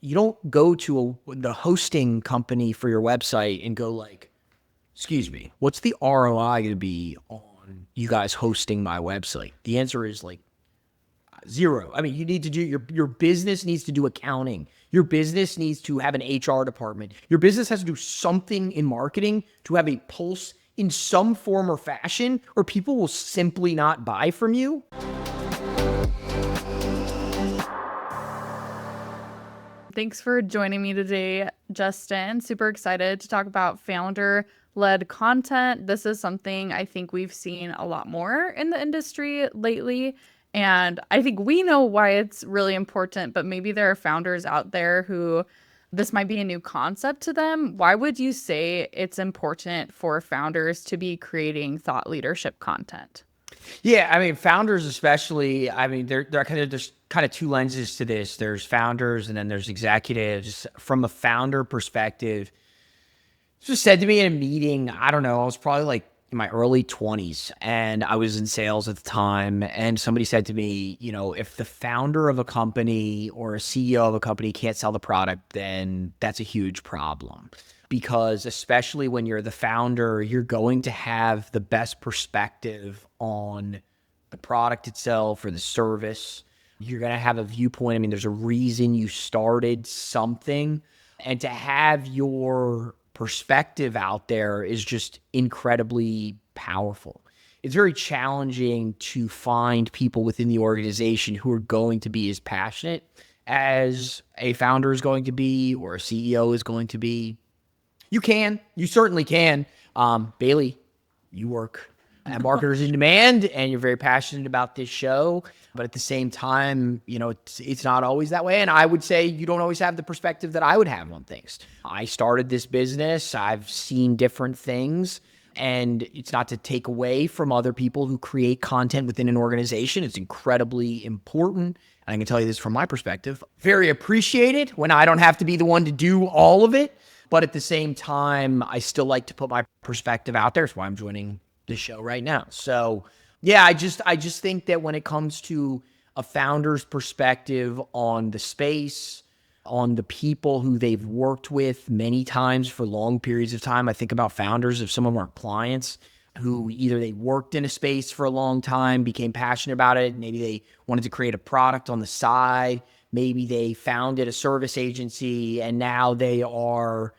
you don't go to the hosting company for your website and go like, excuse me, what's the ROI going to be on you guys hosting my website? The answer is like zero. I mean, you need to do your business needs to do accounting. Your business needs to have an HR department. Your business has to do something in marketing to have a pulse in some form or fashion, or people will simply not buy from you. Thanks for joining me today, Justin. Super excited to talk about founder-led content. This is something I think we've seen a lot more in the industry lately. And I think we know why it's really important, but maybe there are founders out there who this might be a new concept to them. Why would you say it's important for founders to be creating thought leadership content? Yeah, I mean, founders especially, I mean, there's kind of two lenses to this. There's founders and then there's executives. From a founder perspective, it was said to me in a meeting, I don't know, I was probably like in my early 20s and I was in sales at the time. And somebody said to me, you know, if the founder of a company or a CEO of a company can't sell the product, then that's a huge problem. Because especially when you're the founder, you're going to have the best perspective on the product itself or the service. You're going to have a viewpoint. I mean, there's a reason you started something. And to have your perspective out there is just incredibly powerful. It's very challenging to find people within the organization who are going to be as passionate as a founder is going to be or a CEO is going to be. You certainly can. Baylee, you work at Marketers in Demand and you're very passionate about this show, but at the same time, you know, it's not always that way. And I would say you don't always have the perspective that I would have on things. I started this business. I've seen different things, and it's not to take away from other people who create content within an organization. It's incredibly important. And I can tell you this from my perspective, very appreciated when I don't have to be the one to do all of it. But at the same time, I still like to put my perspective out there. That's why I'm joining the show right now. So yeah, I just think that when it comes to a founder's perspective on the space, on the people who they've worked with many times for long periods of time, I think about founders of some of our clients who either they worked in a space for a long time, became passionate about it, maybe they wanted to create a product on the side, maybe they founded a service agency and now they are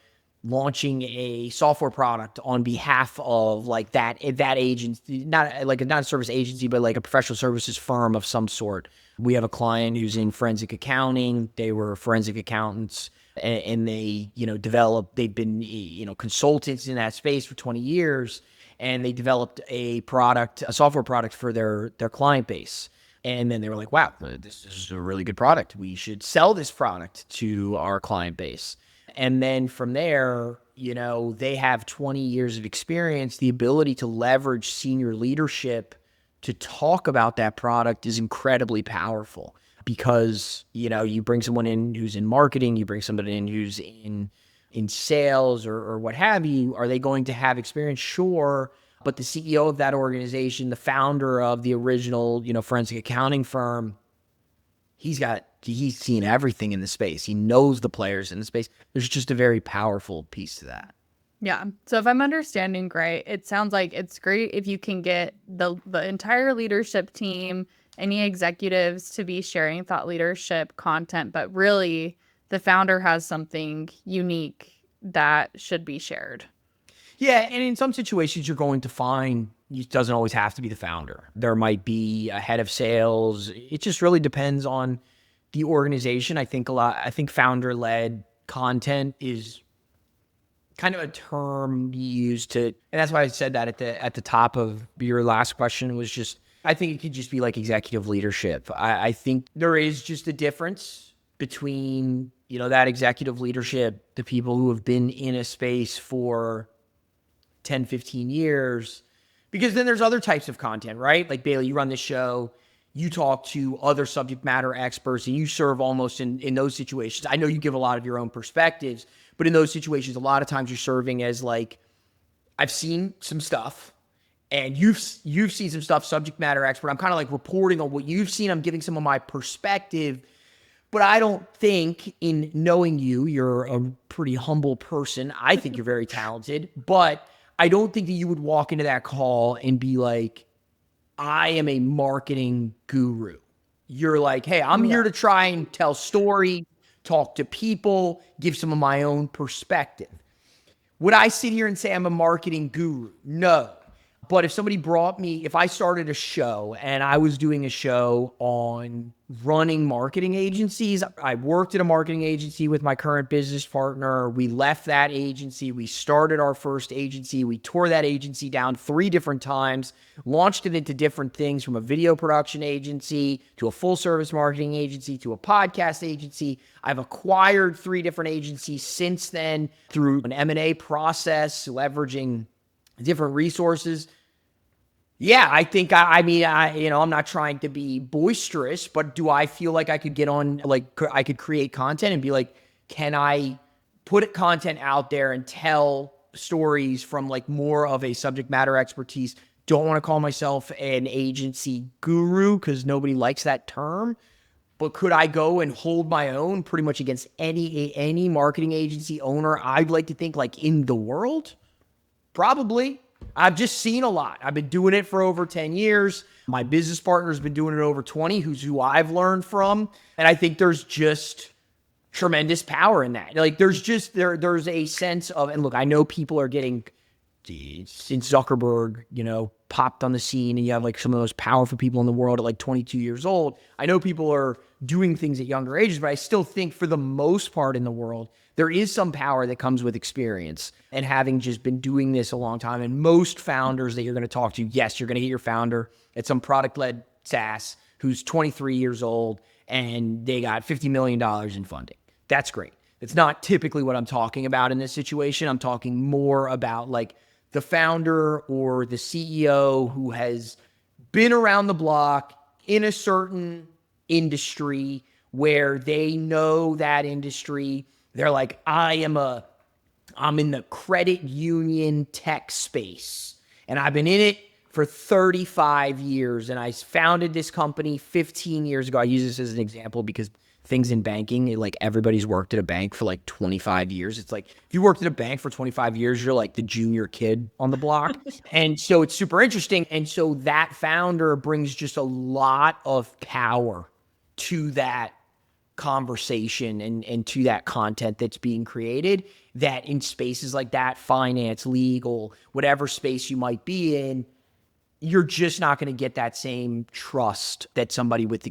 launching a software product on behalf of like that agency, not a service agency, but like a professional services firm of some sort. We have a client who's in forensic accounting. They were forensic accountants and they, you know, they've been, you know, consultants in that space for 20 years. And they developed a software product for their client base. And then they were like, wow, this is a really good product. We should sell this product to our client base. And then from there, you know, they have 20 years of experience. The ability to leverage senior leadership to talk about that product is incredibly powerful because, you know, you bring someone in who's in marketing, you bring somebody in who's in sales or what have you. Are they going to have experience? Sure. But the CEO of that organization, the founder of the original, you know, forensic accounting firm, he's seen everything in the space. He knows the players in the space. There's just a very powerful piece to that. Yeah. So if I'm understanding right, it sounds like it's great if you can get the entire leadership team, any executives to be sharing thought leadership content, but really the founder has something unique that should be shared. Yeah, and in some situations, you're going to find it doesn't always have to be the founder. There might be a head of sales. It just really depends on the organization. I think founder-led content is kind of a term used to, and that's why I said that at the top of your last question was just, I think it could just be like executive leadership. I think there is just a difference between, you know, that executive leadership, the people who have been in a space for 10, 15 years, because then there's other types of content, right? Like Baylee, you run this show, you talk to other subject matter experts and you serve almost in those situations. I know you give a lot of your own perspectives, but in those situations, a lot of times you're serving as like, I've seen some stuff and you've seen some stuff, subject matter expert. I'm kind of like reporting on what you've seen. I'm giving some of my perspective, But I don't think, in knowing you, you're a pretty humble person. I think you're very talented, but I don't think that you would walk into that call and be like, I am a marketing guru. You're like, hey, I'm here to try and tell story, talk to people, give some of my own perspective. Would I sit here and say I'm a marketing guru? No. But if I started a show and I was doing a show on running marketing agencies, I worked at a marketing agency with my current business partner. We left that agency. We started our first agency. We tore that agency down 3 different times, launched it into different things, from a video production agency to a full service marketing agency to a podcast agency. I've acquired 3 different agencies since then through an M&A process, leveraging different resources. Yeah, I think, I'm not trying to be boisterous, but do I feel like I could get on, I could create content and be like, can I put content out there and tell stories from more of a subject matter expertise? Don't want to call myself an agency guru because nobody likes that term, but could I go and hold my own pretty much against any marketing agency owner I'd like to think in the world? Probably. I've just seen a lot. I've been doing it for over 10 years. My business partner's been doing it over 20, who I've learned from. And I think there's just tremendous power in that. There's a sense of, and look, I know people are getting, since Zuckerberg, popped on the scene, and you have some of the most powerful people in the world at 22 years old. I know people are doing things at younger ages, but I still think for the most part in the world, there is some power that comes with experience and having just been doing this a long time. And most founders that you're going to talk to, yes, you're going to get your founder at some product-led SaaS who's 23 years old and they got $50 million in funding. That's great. It's not typically what I'm talking about in this situation. I'm talking more about the founder or the CEO who has been around the block in a certain industry where they know that industry. They're like, I'm in the credit union tech space, and I've been in it for 35 years, and I founded this company 15 years ago. I use this as an example because things in banking, everybody's worked at a bank for 25 years. It's if you worked at a bank for 25 years, you're the junior kid on the block. And so it's super interesting. And so that founder brings just a lot of power to that conversation and to that content that's being created, that in spaces like that, finance, legal, whatever space you might be in, you're just not going to get that same trust that somebody with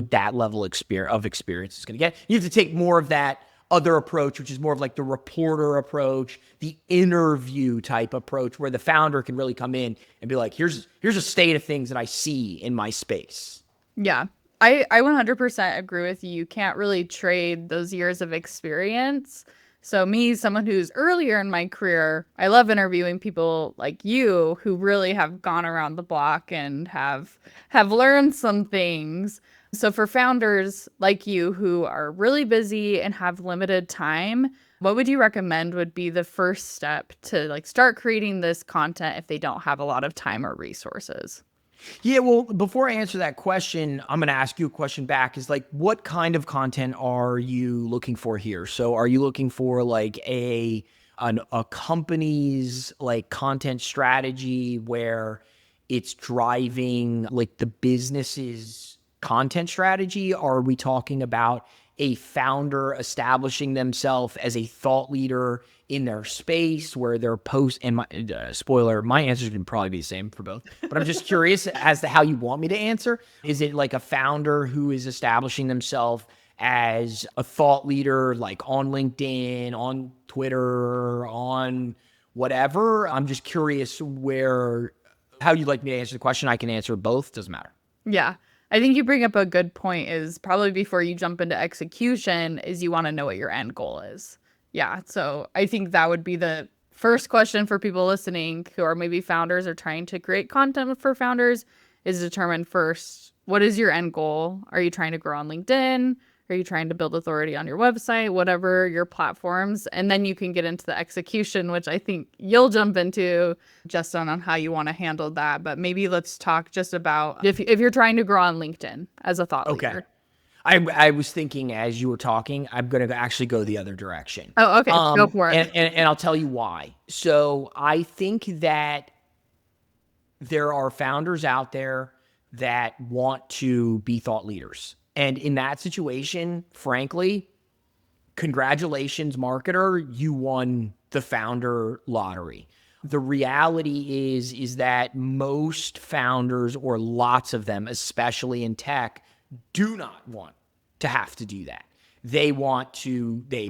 that level of experience is going to get. You have to take more of that other approach, which is more of the reporter approach, the interview type approach, where the founder can really come in and be like, here's a state of things that I see in my space. Yeah. I 100% agree with you. You can't really trade those years of experience. So me, someone who's earlier in my career, I love interviewing people like you who really have gone around the block and have learned some things. So for founders like you who are really busy and have limited time, what would you recommend would be the first step to start creating this content if they don't have a lot of time or resources? Yeah, well, before I answer that question, I'm going to ask you a question back. Is what kind of content are you looking for here? So are you looking for a company's content strategy where it's driving the business's content strategy? Are we talking about a founder establishing themselves as a thought leader in their space where they're and spoiler, my answers can probably be the same for both, but I'm just curious as to how you want me to answer. Is it a founder who is establishing themselves as a thought leader, on LinkedIn, on Twitter, on whatever? I'm just curious how you'd like me to answer the question. I can answer both. Doesn't matter. Yeah. I think you bring up a good point, is probably before you jump into execution is you want to know what your end goal is. Yeah. So I think that would be the first question for people listening who are maybe founders or trying to create content for founders, is determine first, what is your end goal? Are you trying to grow on LinkedIn? Are you trying to build authority on your website, whatever your platforms? And then you can get into the execution, which I think you'll jump into, Justin, on how you want to handle that. But maybe let's talk just about if you're trying to grow on LinkedIn as a thought leader. I was thinking as you were talking, I'm going to actually go the other direction. Oh, okay. Go for it. And I'll tell you why. So I think that there are founders out there that want to be thought leaders. And in that situation, frankly, congratulations, marketer, you won the founder lottery. The reality is that most founders, or lots of them, especially in tech, do not want to have to do that. They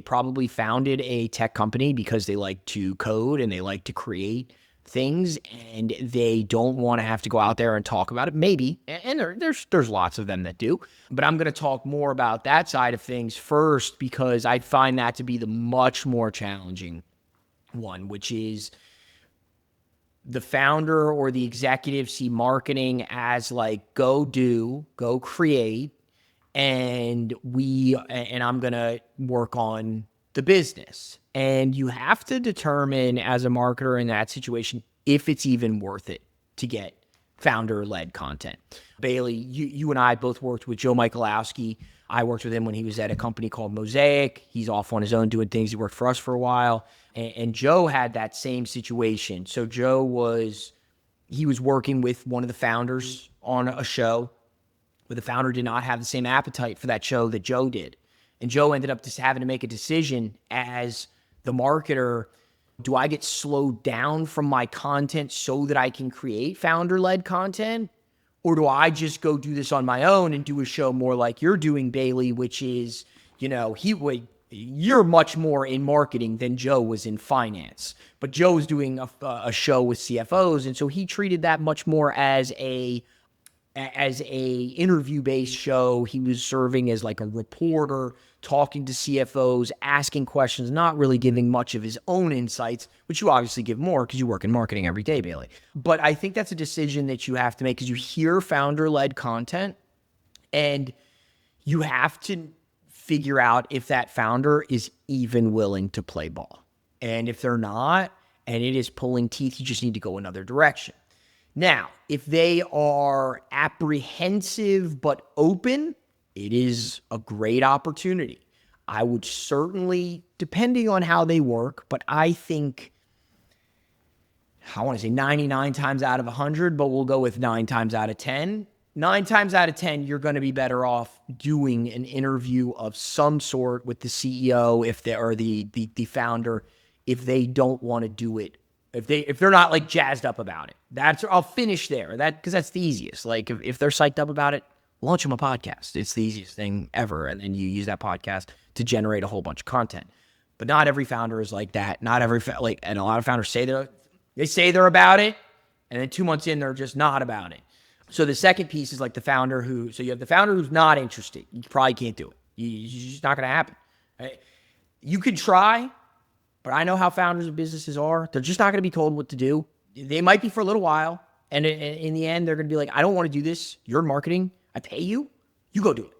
probably founded a tech company because they like to code and they like to create things, and they don't want to have to go out there and talk about it. Maybe, and there's lots of them that do, but I'm going to talk more about that side of things first, because I find that to be the much more challenging one, which is the founder or the executive see marketing as like, go do, go create, and I'm going to work on the business. And you have to determine as a marketer in that situation if it's even worth it to get founder-led content. Baylee, you and I both worked with Joe Michalowski. I worked with him when he was at a company called Mosaic. He's off on his own doing things. He worked for us for a while. And Joe had that same situation. So Joe was working with one of the founders on a show, but the founder did not have the same appetite for that show that Joe did. And Joe ended up just having to make a decision as the marketer. Do I get slowed down from my content so that I can create founder-led content? Or do I just go do this on my own and do a show more like you're doing, Baylee, which is, you're much more in marketing than Joe was in finance. But Joe was doing a show with CFOs, and so he treated that much more as a interview-based show. He was serving as like a reporter, talking to CFOs, asking questions, not really giving much of his own insights, which you obviously give more because you work in marketing every day, Baylee. But I think that's a decision that you have to make, because you hear founder-led content and you have to figure out if that founder is even willing to play ball. And if they're not, and it is pulling teeth, you just need to go another direction. Now, if they are apprehensive but open, it is a great opportunity. I would certainly, depending on how they work, but I think, I want to say 99 times out of 100, but we'll go with 9 times out of 10. 9 times out of 10, you're going to be better off doing an interview of some sort with the CEO, if they are the founder, if they don't want to do it. If they're not like jazzed up about it. I'll finish there. Because that's the easiest. Like if they're psyched up about it, launch them a podcast. It's the easiest thing ever. And then you use that podcast to generate a whole bunch of content. But not every founder is like that. Not every and a lot of founders say they're about it, and then 2 months in, they're just not about it. So the second piece is like the founder so you have the founder who's not interested. You probably can't do it. It's just not going to happen. Right? You can try, but I know how founders of businesses are. They're just not going to be told what to do. They might be for a little while. And in the end, they're going to be like, I don't want to do this. You're in marketing. I pay you. You go do it.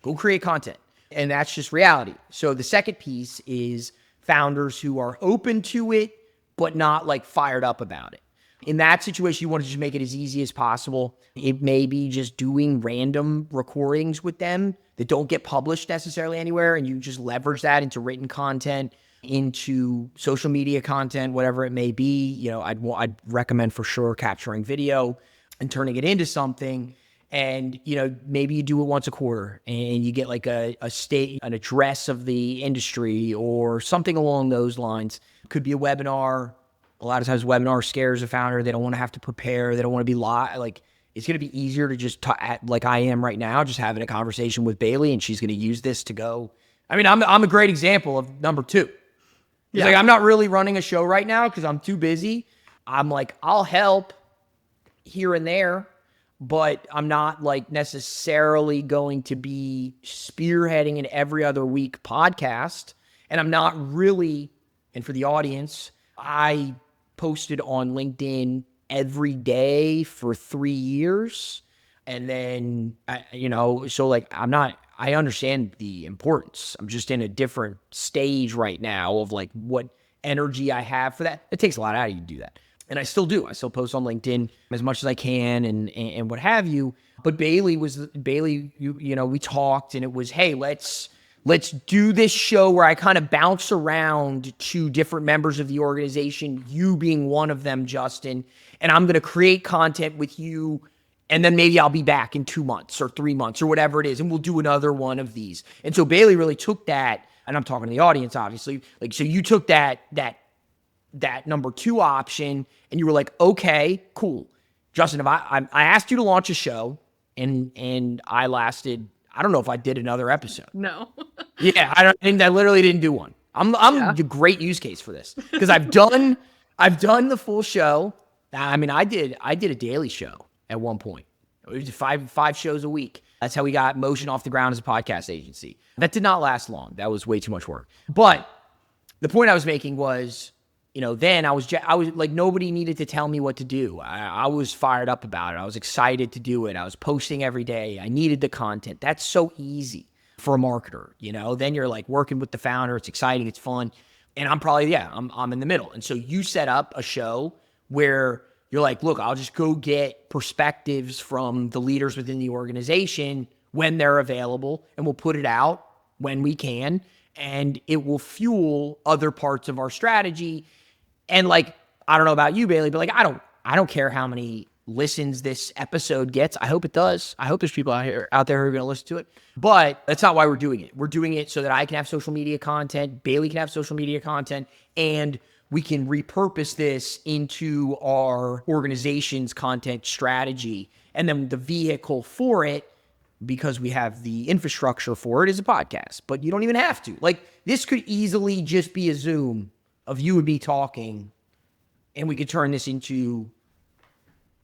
Go create content. And that's just reality. So the second piece is founders who are open to it, but not like fired up about it. In that situation, you want to just make it as easy as possible. It may be just doing random recordings with them that don't get published necessarily anywhere, and you just leverage that into written content, into social media content, whatever it may be. I'd recommend for sure capturing video and turning it into something. And, maybe you do it once a quarter and you get like an address of the industry or something along those lines. Could be a webinar. A lot of times webinar scares a founder. They don't want to have to prepare. They don't want to be live. Like, it's going to be easier to just like I am right now, just having a conversation with Baylee, and she's going to use this to go. I mean, I'm a great example of number two. It's like, I'm not really running a show right now because I'm too busy. I'm like, I'll help here and there, but I'm not like necessarily going to be spearheading an every other week podcast. And I'm not really, and for the audience, I posted on LinkedIn every day for 3 years. And then, so like I understand the importance. I'm just in a different stage right now of like what energy I have for that. It takes a lot out of you to do that. And I still do. I still post on LinkedIn as much as I can and what have you. But Baylee, we talked and it was, hey, let's do this show where I kind of bounce around to different members of the organization, you being one of them, Justin, and I'm going to create content with you. And then maybe I'll be back in 2 months or 3 months or whatever it is. And we'll do another one of these. And so Baylee really took that, and I'm talking to the audience, obviously. Like, so you took that number 2 option and you were like, okay, cool. Justin, if I asked you to launch a show and I lasted, I don't know if I did another episode. No. Yeah, I literally didn't do one. I'm a great use case for this because I've done the full show. I mean, I did a daily show at one point. We did five shows a week. That's how we got Motion off the ground as a podcast agency. That did not last long. That was way too much work. But the point I was making was, then I was like, nobody needed to tell me what to do. I was fired up about it. I was excited to do it. I was posting every day. I needed the content. That's so easy for a marketer, Then you're like working with the founder. It's exciting. It's fun. And I'm probably, I'm in the middle. And so you set up a show where you're like, look, I'll just go get perspectives from the leaders within the organization when they're available, and we'll put it out when we can, and it will fuel other parts of our strategy. And like, I don't know about you, Baylee, but like, I don't care how many listens this episode gets. I hope it does. I hope there's people out there who are going to listen to it, but that's not why we're doing it. We're doing it so that I can have social media content, Baylee can have social media content, and we can repurpose this into our organization's content strategy. And then the vehicle for it, because we have the infrastructure for it, is a podcast. But you don't even have to. Like, this could easily just be a Zoom of you and me talking, and we could turn this into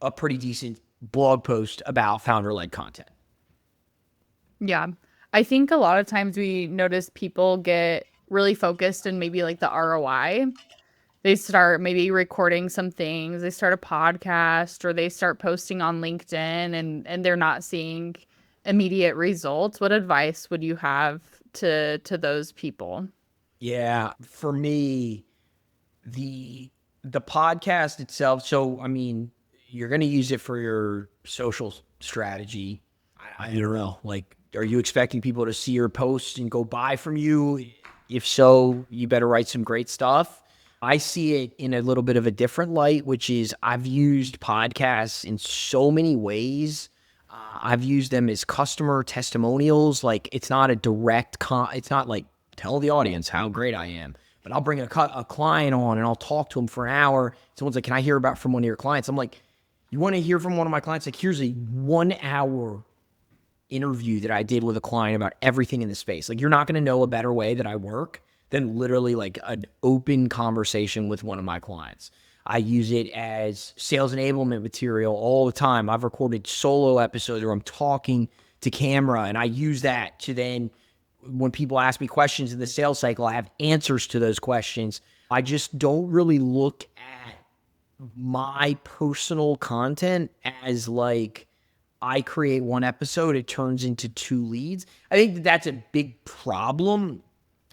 a pretty decent blog post about founder-led content. Yeah. I think a lot of times we notice people get really focused in maybe like the ROI. They start maybe recording some things, they start a podcast, or they start posting on LinkedIn and they're not seeing immediate results. What advice would you have to those people? Yeah, for me, the podcast itself, so I mean, you're going to use it for your social strategy. I don't know, like, are you expecting people to see your posts and go buy from you? If so, you better write some great stuff. I see it in a little bit of a different light, which is I've used podcasts in so many ways. I've used them as customer testimonials. Like, it's not a direct, it's not like tell the audience how great I am, but I'll bring a client on and I'll talk to them for an hour. Someone's like, can I hear about from one of your clients? I'm like, you want to hear from one of my clients? Like, here's a 1 hour interview that I did with a client about everything in the space. Like, you're not going to know a better way that I work than literally like an open conversation with one of my clients. I use it as sales enablement material all the time. I've recorded solo episodes where I'm talking to camera, and I use that to then, when people ask me questions in the sales cycle, I have answers to those questions. I just don't really look at my personal content as like, I create one episode, it turns into 2 leads. I think that that's a big problem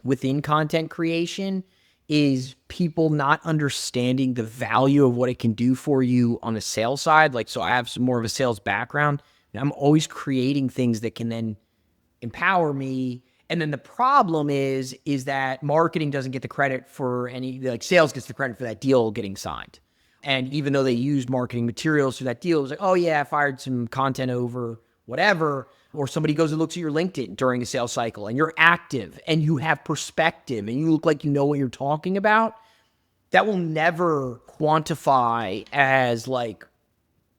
within content creation, is people not understanding the value of what it can do for you on the sales side. Like, so I have some more of a sales background, and I'm always creating things that can then empower me. And then the problem is that marketing doesn't get the credit for any, like, sales gets the credit for that deal getting signed. And even though they used marketing materials for that deal, it was like, oh yeah, I fired some content over whatever. Or somebody goes and looks at your LinkedIn during a sales cycle and you're active and you have perspective and you look like you know what you're talking about. That will never quantify as like,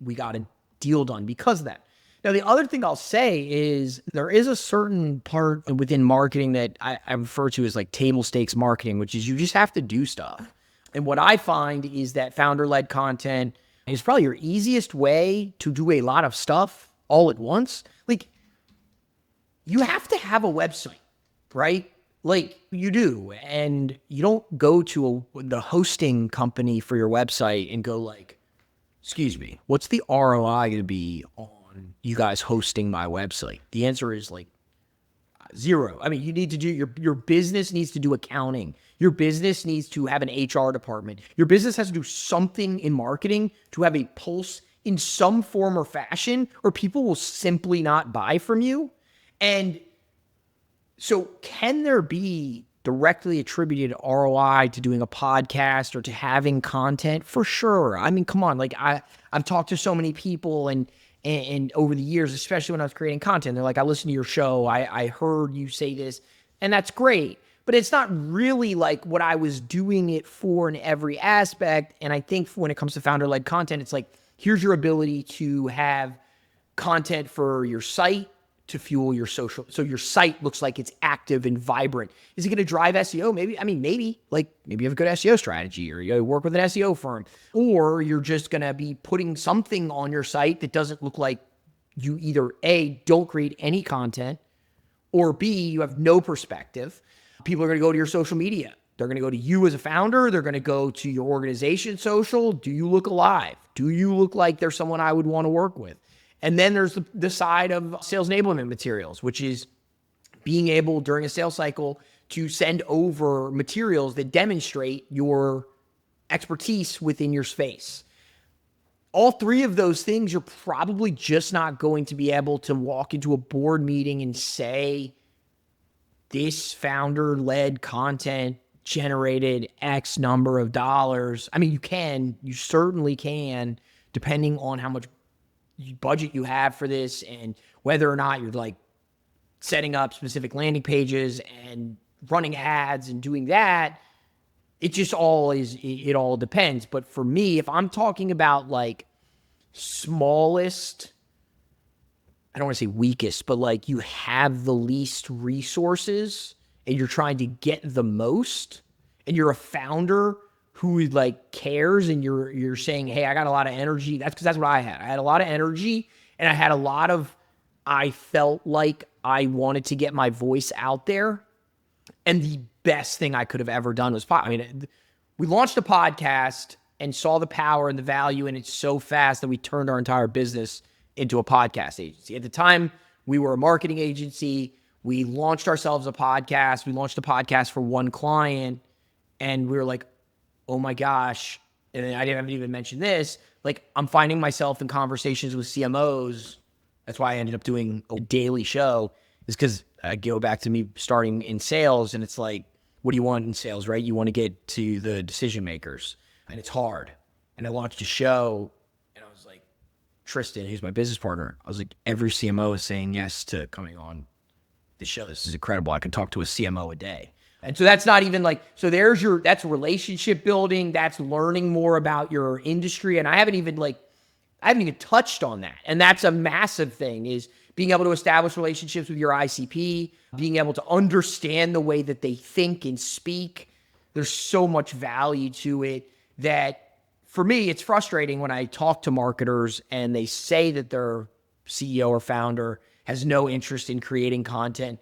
we got a deal done because of that. Now, the other thing I'll say is there is a certain part within marketing that I refer to as like table stakes marketing, which is you just have to do stuff. And what I find is that founder-led content is probably your easiest way to do a lot of stuff all at once. Like, you have to have a website, right? Like, you do. And you don't go to the hosting company for your website and go like, excuse me, what's the ROI going to be on you guys hosting my website? The answer is like, Zero. I mean, you need to do your business needs to do accounting. Your business needs to have an HR department. Your business has to do something in marketing to have a pulse in some form or fashion, or people will simply not buy from you. And so can there be directly attributed ROI to doing a podcast or to having content? For sure. I mean, come on. Like I've talked to so many people and over the years, especially when I was creating content, they're like, I listened to your show. I heard you say this, and that's great. But it's not really like what I was doing it for in every aspect. And I think when it comes to founder-led content, it's like, here's your ability to have content for your site to fuel your social. So your site looks like it's active and vibrant. Is it going to drive SEO? Maybe. I mean, maybe. Like maybe you have a good SEO strategy, or you work with an SEO firm, or you're just going to be putting something on your site that doesn't look like you either A, don't create any content, or B, you have no perspective. People are going to go to your social media. They're going to go to you as a founder. They're going to go to your organization social. Do you look alive? Do you look like there's someone I would want to work with? And then there's the side of sales enablement materials, which is being able during a sales cycle to send over materials that demonstrate your expertise within your space. All three of those things, you're probably just not going to be able to walk into a board meeting and say, this founder-led content generated X number of dollars. I mean, you certainly can, depending on how much budget you have for this and whether or not you're like setting up specific landing pages and running ads and doing that. It all depends. But for me, if I'm talking about like smallest, I don't want to say weakest, but like you have the least resources and you're trying to get the most, and you're a founder who like cares, and you're saying, hey, I got a lot of energy. That's because that's what I had. I had a lot of energy, and I felt like I wanted to get my voice out there. And the best thing I could have ever done was, we launched a podcast and saw the power and the value in it so fast that we turned our entire business into a podcast agency. At the time, we were a marketing agency. We launched ourselves a podcast. We launched a podcast for one client, and we were like, oh my gosh. And then I haven't even mentioned this. Like, I'm finding myself in conversations with CMOs. That's why I ended up doing a daily show, is because I go back to me starting in sales, and it's like, what do you want in sales, right? You want to get to the decision makers, and it's hard. And I launched a show, and I was like, Tristan, who's my business partner, I was like, every CMO is saying yes to coming on the show. This is incredible. I can talk to a CMO a day. And so that's not even like, so that's relationship building. That's learning more about your industry. And I haven't even touched on that. And that's a massive thing, is being able to establish relationships with your ICP, being able to understand the way that they think and speak. There's so much value to it that, for me, it's frustrating when I talk to marketers and they say that their CEO or founder has no interest in creating content.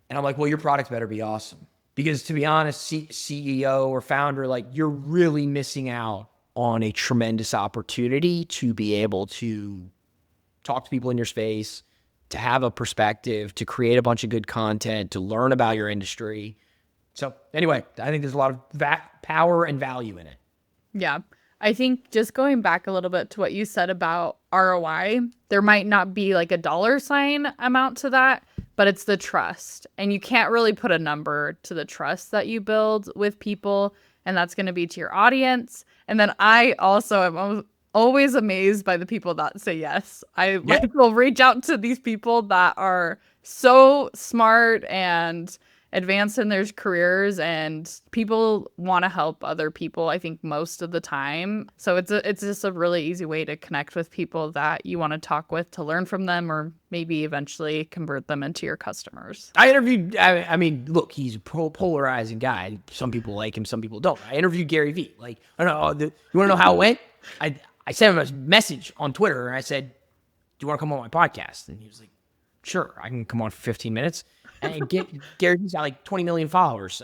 And I'm like, well, your product better be awesome. Because to be honest, CEO or founder, like, you're really missing out on a tremendous opportunity to be able to talk to people in your space, to have a perspective, to create a bunch of good content, to learn about your industry. So anyway, I think there's a lot of power and value in it. Yeah. I think just going back a little bit to what you said about ROI, there might not be like a dollar sign amount to that, but it's the trust. And you can't really put a number to the trust that you build with people. And that's going to be to your audience. And then I also am always amazed by the people that say yes. I will reach out to these people that are so smart and advanced in their careers, and people want to help other people, I think, most of the time. So it's just a really easy way to connect with people that you want to talk with, to learn from them, or maybe eventually convert them into your customers. I interviewed, I mean, look, he's a polarizing guy. Some people like him, some people don't. I interviewed Gary Vee. Like, I don't know, you want to know how it went? I sent him a message on Twitter, and I said, do you want to come on my podcast? And he was like, sure, I can come on for 15 minutes. And Gary's got like 20 million followers.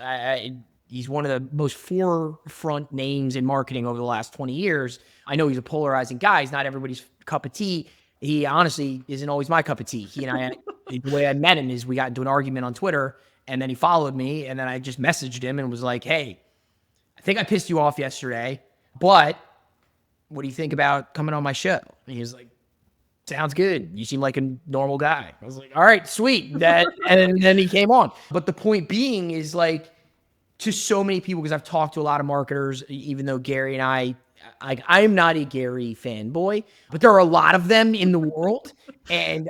He's one of the most forefront names in marketing over the last 20 years. I know he's a polarizing guy. He's not everybody's cup of tea. He honestly isn't always my cup of tea. He and I The way I met him is we got into an argument on Twitter, and then he followed me, and then I just messaged him and was like, hey, I think I pissed you off yesterday, but what do you think about coming on my show? And he was like, sounds good. You seem like a normal guy. I was like, all right, sweet. And then he came on. But the point being is like, to so many people, because I've talked to a lot of marketers, even though Gary and I'm not a Gary fanboy, but there are a lot of them in the world. And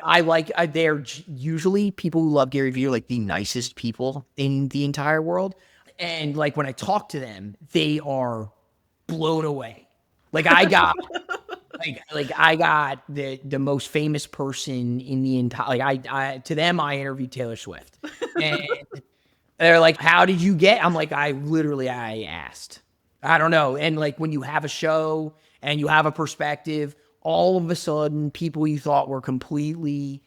they're usually people who love Gary Vee are like the nicest people in the entire world. And like when I talk to them, they are blown away. Like I got I got the most famous person in the entire, to them, I interviewed Taylor Swift. And they're like, how did you get? I'm like, I asked. I don't know. And like when you have a show and you have a perspective, all of a sudden people you thought were completely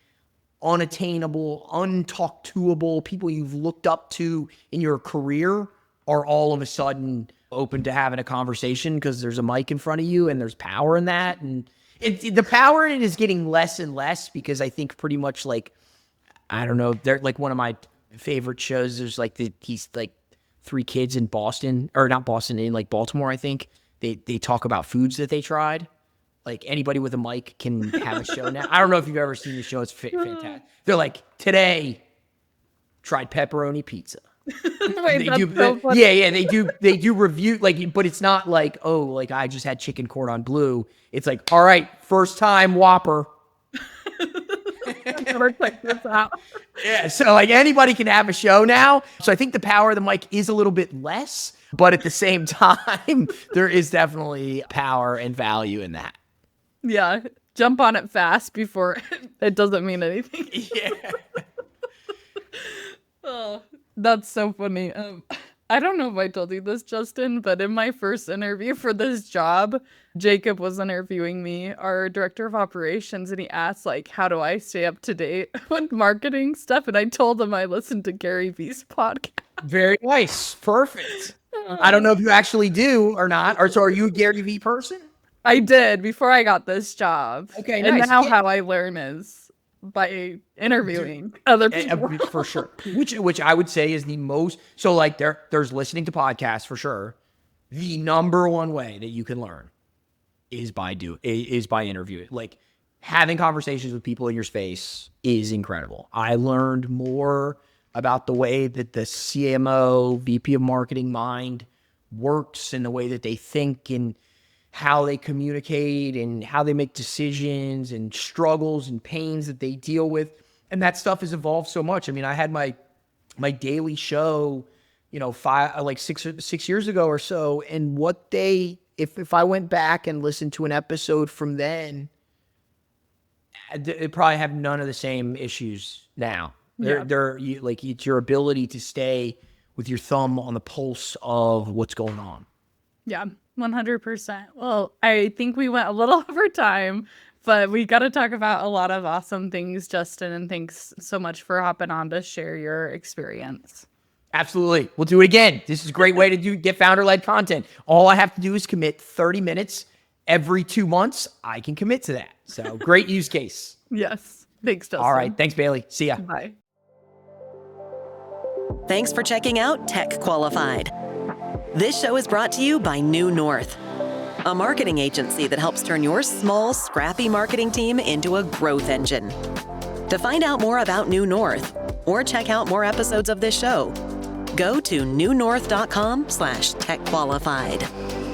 unattainable, untalked toable, people you've looked up to in your career are all of a sudden open to having a conversation because there's a mic in front of you and there's power in that. And the power in it is getting less and less because I think pretty much like, I don't know, they're like one of my favorite shows. There's like he's like 3 kids in Boston, or not Boston, in like Baltimore, I think. They talk about foods that they tried. Like anybody with a mic can have a show now. I don't know if you've ever seen the show. It's fantastic. They're like, today, tried pepperoni pizza. Wait, so funny. Yeah, they do review, like, but it's not like, oh, like I just had chicken cordon bleu. It's like, all right, first time Whopper. Never checked this out. Yeah, so like anybody can have a show now. So I think the power of the mic is a little bit less, but at the same time, there is definitely power and value in that. Yeah, jump on it fast before it doesn't mean anything. Yeah. Oh, that's so funny. I don't know if I told you this, Justin, but in my first interview for this job, Jacob was interviewing me, our director of operations, and he asked, like, how do I stay up to date with marketing stuff? And I told him I listened to Gary Vee's podcast. Very nice. Perfect. I don't know if you actually do or not. Or so are you a Gary Vee person? I did before I got this job. Okay, and nice. now how I learn is by interviewing other people. For sure. Which I would say is the most, so like there's listening to podcasts for sure. The number one way that you can learn is by interviewing. Like having conversations with people in your space is incredible. I learned more about the way that the CMO, VP of marketing mind works and the way that they think and how they communicate and how they make decisions and struggles and pains that they deal with. And that stuff has evolved so much. I mean, I had my daily show, 6 years ago or so. And what if I went back and listened to an episode from then, it probably have none of the same issues now. Yeah. It's your ability to stay with your thumb on the pulse of what's going on. Yeah, 100%. Well, I think we went a little over time, but we got to talk about a lot of awesome things, Justin, and thanks so much for hopping on to share your experience. Absolutely. We'll do it again. This is a great way to get founder-led content. All I have to do is commit 30 minutes every 2 months. I can commit to that. So great use case. Yes. Thanks, Justin. All right. Thanks, Baylee. See ya. Bye. Thanks for checking out Tech Qualified. This show is brought to you by New North, a marketing agency that helps turn your small, scrappy marketing team into a growth engine. To find out more about New North or check out more episodes of this show, go to newnorth.com/techqualified.